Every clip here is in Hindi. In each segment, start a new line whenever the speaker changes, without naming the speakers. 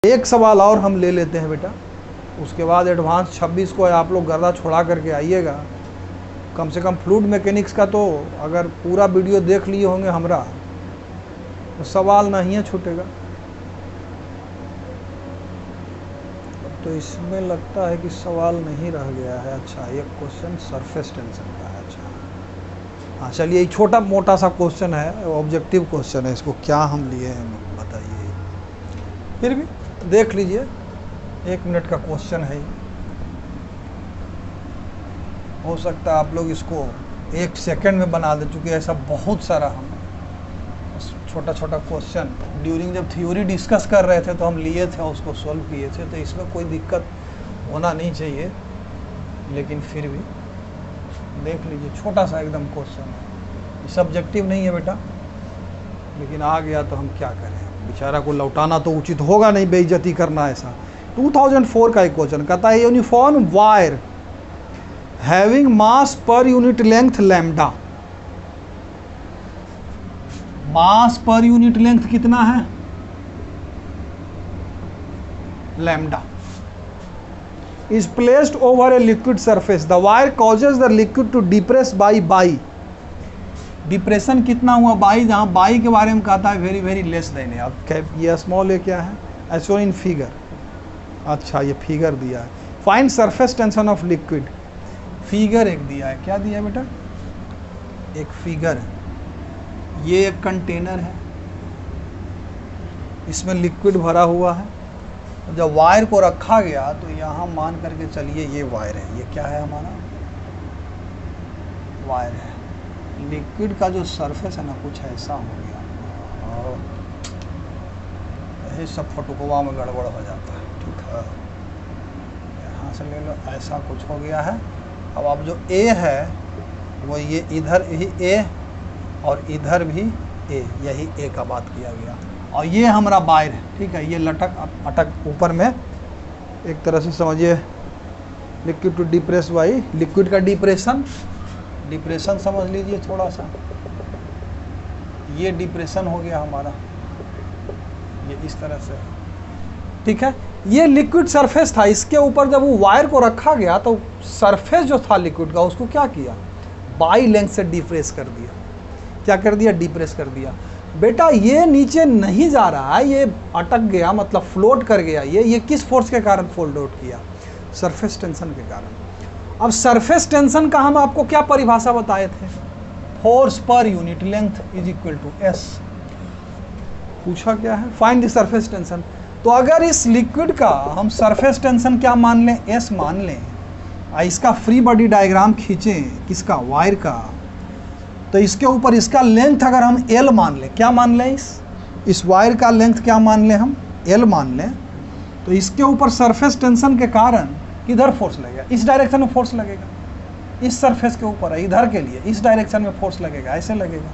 एक सवाल और हम ले लेते हैं बेटा, उसके बाद एडवांस 26 को आप लोग गर्दा छोड़ा करके आइएगा। कम से कम फ्लूइड मैकेनिक्स का तो अगर पूरा वीडियो देख लिए होंगे हमारा तो सवाल नहीं है छूटेगा। तो इसमें लगता है कि सवाल नहीं रह गया है। अच्छा, एक क्वेश्चन सरफेस टेंशन का है। अच्छा हाँ, चलिए छोटा मोटा सा क्वेश्चन है, ऑब्जेक्टिव क्वेश्चन है, इसको क्या हम लिए हैं बताइए। फिर भी देख लीजिए, 1 मिनट का क्वेश्चन है। हो सकता है आप लोग इसको 1 सेकंड में बना दे, चूँकि ऐसा बहुत सारा हम छोटा छोटा क्वेश्चन ड्यूरिंग जब थ्योरी डिस्कस कर रहे थे तो हम लिए थे और उसको सॉल्व किए थे, तो इसमें कोई दिक्कत होना नहीं चाहिए। लेकिन फिर भी देख लीजिए, छोटा सा एकदम क्वेश्चन है, सब्जेक्टिव नहीं है बेटा, लेकिन आ गया तो हम क्या करें, बेचारा को लौटाना तो उचित होगा नहीं, बेइज्जती करना ऐसा। 2004 का एक क्वेश्चन कहता है यूनिफॉर्म वायर हैविंग मास पर यूनिट लेंथ लैम्डा, मास पर यूनिट लेंथ कितना है lambda, is placed over a liquid surface, the wire causes the liquid to depress by depression कितना हुआ बाई, जहाँ बाई के बारे में कहता है वेरी वेरी लेस देन है। अब ये स्मॉल है क्या है, एज शोन इन फिगर। अच्छा ये फिगर दिया है, find surface tension of liquid, figure एक दिया है। क्या दिया है बेटा, एक फिगर है, ये एक कंटेनर है, इसमें लिक्विड भरा हुआ है। जब वायर को रखा गया तो यहाँ मान करके चलिए ये वायर है, ये क्या है हमारा वायर है। लिक्विड का जो सरफेस है ना कुछ ऐसा हो गया, और ये सब फोटोकोवा में गड़बड़ हो जाता है, ठीक है। यहाँ से ले लो, ऐसा कुछ हो गया है। अब जो ए है वो ये इधर ही ए और इधर भी ए, यही ए का बात किया गया, और ये हमारा वायर है, ठीक है। ये लटक अटक ऊपर में एक तरह से समझिए, liquid to depress by, liquid का डिप्रेशन समझ लीजिए थोड़ा सा, ये डिप्रेशन हो गया हमारा, ये इस तरह से, ठीक है। ये लिक्विड सरफेस था, इसके ऊपर जब वो वायर को रखा गया तो सरफेस जो था लिक्विड का उसको क्या किया, बाई लेंथ से डिप्रेस कर दिया। क्या कर दिया, डिप्रेस कर दिया। बेटा ये नीचे नहीं जा रहा है, ये अटक गया, मतलब फ्लोट कर गया। ये किस फोर्स के कारण फोल्ड आउट किया, सरफेस टेंशन के कारण। अब सरफेस टेंशन का हम आपको क्या परिभाषा बताए थे, force per unit length is equal to S. पूछा क्या है, फाइंड द सरफेस टेंशन। तो अगर इस लिक्विड का हम सरफेस टेंशन क्या मान लें, एस मान लें, इसका फ्री बॉडी डायग्राम खींचें, किसका, वायर का, तो इसके ऊपर इसका लेंथ अगर हम एल मान लें, क्या मान लें, इस वायर का लेंथ क्या मान लें, हम एल मान लें, तो इसके ऊपर सरफेस टेंशन के कारण किधर फोर्स लगेगा, इस डायरेक्शन में फोर्स लगेगा, इस सरफेस के ऊपर है, इधर के लिए इस डायरेक्शन में फोर्स लगेगा, ऐसे लगेगा।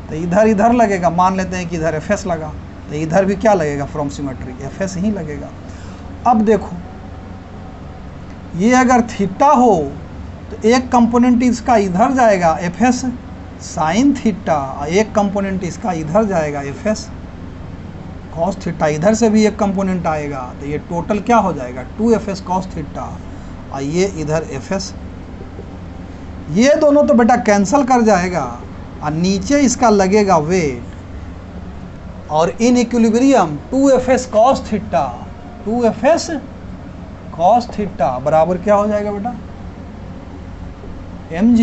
तो इधर लगेगा, मान लेते हैं कि इधर एफ एस लगा, तो इधर भी क्या लगेगा, फ्रॉम सिमेट्री एफ एस ही लगेगा। अब देखो ये अगर थीटा हो तो एक कंपोनेंट इसका इधर जाएगा एफ एस साइन थीटा, एक कंपोनेंट इसका इधर जाएगा एफ एस कॉस थीटा, इधर से भी एक कंपोनेंट आएगा, तो ये टोटल क्या हो जाएगा 2fs कॉस थीटा, और ये इधर fs, ये दोनों तो बेटा कैंसिल कर जाएगा, और नीचे इसका लगेगा वेट, और in equilibrium 2fs cos theta, 2fs cos theta बराबर क्या हो जाएगा बेटा, mg।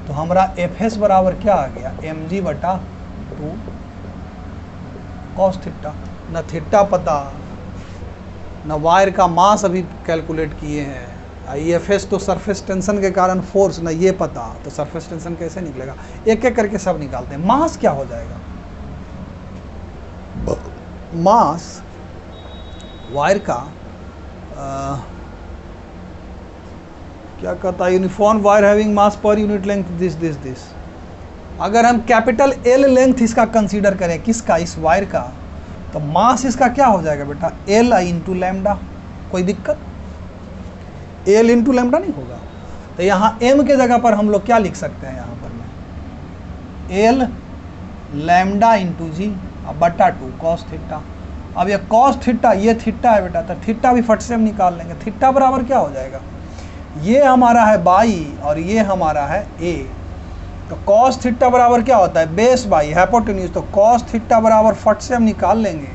तो हमारा fs बराबर क्या आ गया, mg बटा 2 कॉस थीटा। न थीटा पता, न वायर का मास अभी कैलकुलेट किए हैं, एफ तो सरफेस टेंशन के कारण फोर्स, न ये पता, तो सरफेस टेंशन कैसे निकलेगा, एक एक करके सब निकालते हैं। मास क्या हो जाएगा, मास वायर का क्या कहता है, यूनिफॉर्म वायर हैविंग मास पर यूनिट लेंथ दिस। अगर हम कैपिटल एल लेंथ इसका कंसीडर करें, किसका, इस वायर का, तो मास इसका क्या हो जाएगा बेटा, एल इंटू लैम्डा। कोई दिक्कत, एल इंटू लैम्डा नहीं होगा, तो यहाँ एम के जगह पर हम लोग क्या लिख सकते हैं, यहाँ पर में एल लैम्डा इंटू जी बटा 2 कॉस थीटा। अब ये कॉस थीटा, ये थीटा है बेटा, तो थीटा भी फट से हम निकाल लेंगे। थीटा बराबर क्या हो जाएगा, ये हमारा है बाई और ये हमारा है ए, तो कॉस थीटा बराबर क्या होता है, बेस बाई हाइपोटेन्यूज। तो कॉस थीटा बराबर फट से हम निकाल लेंगे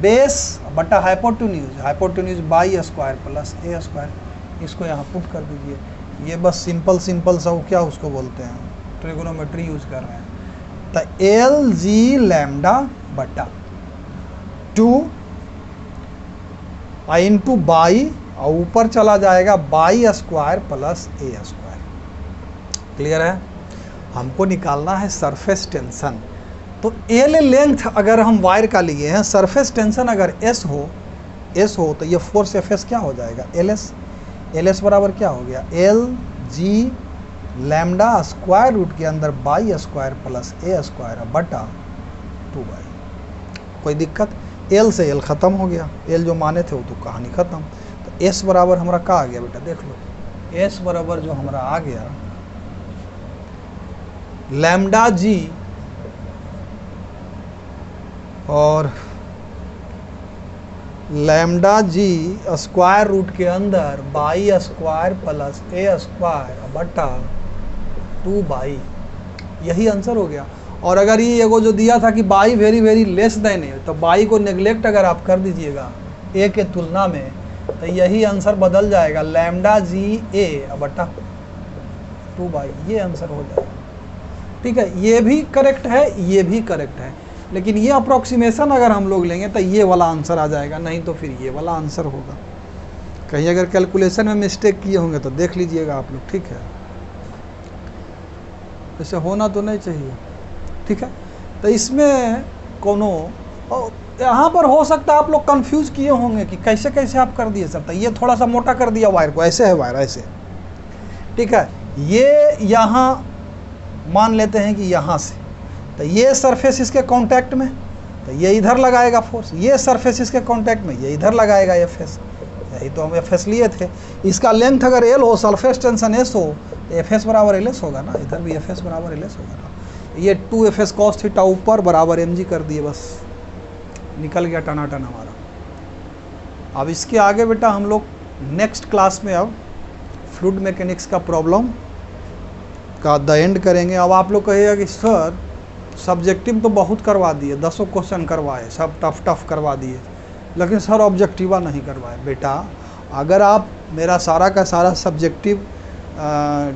बेस बटा hypotenuse, hypotenuse by square plus a square. इसको यहाँ पुट कर दीजिए। ये बस सिंपल सा क्या उसको बोलते हैं, ट्रिगोनोमेट्री यूज कर रहे हैं। तो एल जी लैम्डा बटा 2 इंटू बाई और ऊपर चला जाएगा by square plus a square. Clear है। हमको निकालना है सरफेस टेंशन। तो एल लेंथ अगर हम वायर का लिए हैं, सरफेस टेंशन अगर एस हो तो ये फोर्स एफ एस क्या हो जाएगा, एल एस बराबर क्या हो गया, L G lambda square root के अंदर by square plus a square बटा 2 कोई दिक्कत, एल से एल ख़त्म हो गया, एल जो माने थे वो तो कहानी ख़त्म। तो एस बराबर हमारा क्या आ गया बेटा, देख लो, एस बराबर जो हमारा आ गया लैम्डा जी और लैम्डा जी स्क्वायर रूट के अंदर by square plus a square बटा 2 बाई, यही आंसर हो गया। और अगर ये एगो जो दिया था कि बाई वेरी लेस देन ए, तो बाई को नेग्लेक्ट अगर आप कर दीजिएगा ए के तुलना में, तो यही आंसर बदल जाएगा लैम्डा जी ए बटा 2 बाई, ये आंसर हो जाएगा। ठीक है, ये भी करेक्ट है, ये भी करेक्ट है, लेकिन ये अप्रॉक्सीमेशन अगर हम लोग लेंगे तो ये वाला आंसर आ जाएगा, नहीं तो फिर ये वाला आंसर होगा। कहीं अगर कैलकुलेशन में मिस्टेक किए होंगे तो देख लीजिएगा आप लोग। ठीक है, ऐसे होना तो नहीं चाहिए। ठीक है, तो इसमें कोनो यहाँ पर हो सकता है आप लोग कंफ्यूज किए होंगे कि कैसे कैसे आप कर दिए सर, तो ये थोड़ा सा मोटा कर दिया वायर को, ऐसे है वायर ऐसे। ठीक है, ये यहाँ मान लेते हैं कि यहाँ से, तो ये सरफेस इसके कांटेक्ट में, तो ये इधर लगाएगा फोर्स, ये सरफेस इसके कांटेक्ट में, ये इधर लगाएगा एफ एस, यही तो हम एफ एस लिए थे। इसका लेंथ अगर एल हो, सरफेस टेंशन एस हो, तो एफ एस बराबर एल एस होगा ना, इधर भी एफ एस बराबर एल एस होगा ना। ये 2 एफ एस कॉस थीटा ऊपर बराबर एम जी कर दिए, बस निकल गया टनाटन हमारा। अब इसके आगे बेटा हम लोग नेक्स्ट क्लास में अब फ्लूइड मैकेनिक्स का प्रॉब्लम का द एंड करेंगे। अब आप लोग कहिएगा कि सर सब्जेक्टिव तो बहुत करवा दिए, 10 क्वेश्चन करवाए, सब टफ करवा दिए, लेकिन सर ऑब्जेक्टिवा नहीं करवाए। बेटा अगर आप मेरा सारा का सारा सब्जेक्टिव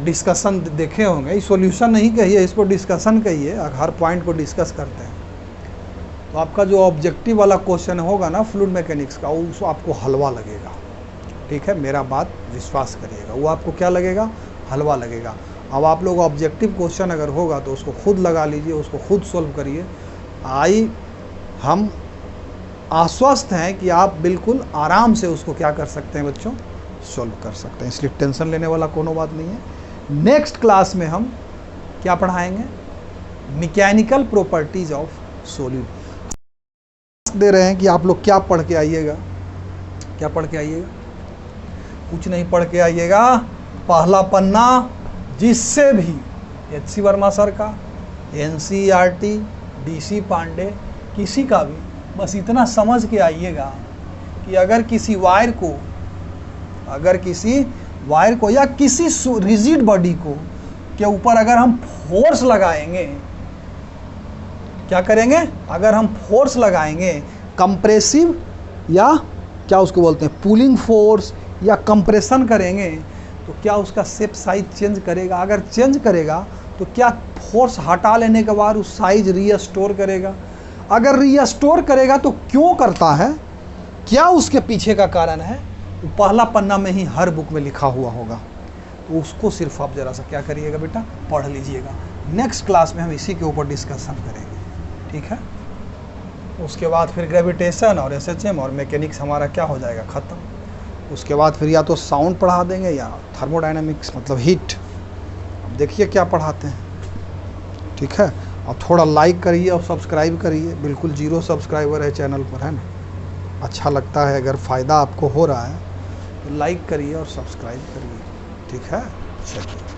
डिस्कशन देखे होंगे, सॉल्यूशन नहीं कहिए, इसको डिस्कशन कहिए, हर पॉइंट को डिस्कस करते हैं, तो आपका जो ऑब्जेक्टिव वाला क्वेश्चन होगा ना फ्लूइड मैकेनिक्स का, वो आपको हलवा लगेगा। ठीक है, मेरा बात विश्वास करिएगा, वो आपको क्या लगेगा, हलवा लगेगा। अब आप लोग ऑब्जेक्टिव क्वेश्चन अगर होगा तो उसको खुद लगा लीजिए, उसको खुद सॉल्व करिए। हम आश्वस्त हैं कि आप बिल्कुल आराम से उसको क्या कर सकते हैं बच्चों, सॉल्व कर सकते हैं, इसलिए टेंशन लेने वाला कोनो बात नहीं है। नेक्स्ट क्लास में हम क्या पढ़ाएंगे, मैकेनिकल प्रॉपर्टीज ऑफ सॉलिड। दे रहे हैं कि आप लोग क्या पढ़ के आइएगा, क्या पढ़ के आइएगा, कुछ नहीं पढ़ के आइएगा, पहला पन्ना जिससे भी एच.सी. वर्मा सर का, NCERT, DC पांडे, किसी का भी, बस इतना समझ के आइएगा कि अगर किसी वायर को या किसी रिजिड बॉडी को के ऊपर अगर हम फोर्स लगाएंगे, क्या करेंगे, अगर हम फोर्स लगाएंगे कंप्रेसिव या क्या उसको बोलते हैं पुलिंग फोर्स या कंप्रेशन करेंगे, तो क्या उसका शेप साइज चेंज करेगा, अगर चेंज करेगा तो क्या फोर्स हटा लेने के बाद उस साइज रीस्टोर करेगा, अगर रीस्टोर करेगा तो क्यों करता है, क्या उसके पीछे का कारण है, वो पहला पन्ना में ही हर बुक में लिखा हुआ होगा। तो उसको सिर्फ आप ज़रा सा क्या करिएगा बेटा, पढ़ लीजिएगा। नेक्स्ट क्लास में हम इसी के ऊपर डिस्कशन करेंगे। ठीक है, उसके बाद फिर ग्रेविटेशन और SHM और मैकेनिक्स हमारा क्या हो जाएगा, ख़त्म। उसके बाद फिर या तो साउंड पढ़ा देंगे या थर्मोडायनामिक्स मतलब हीट। अब देखिए क्या पढ़ाते हैं। ठीक है, और थोड़ा लाइक करिए और सब्सक्राइब करिए, बिल्कुल 0 सब्सक्राइबर है चैनल पर, है ना। अच्छा लगता है, अगर फ़ायदा आपको हो रहा है तो लाइक करिए और सब्सक्राइब करिए। ठीक है, चलिए।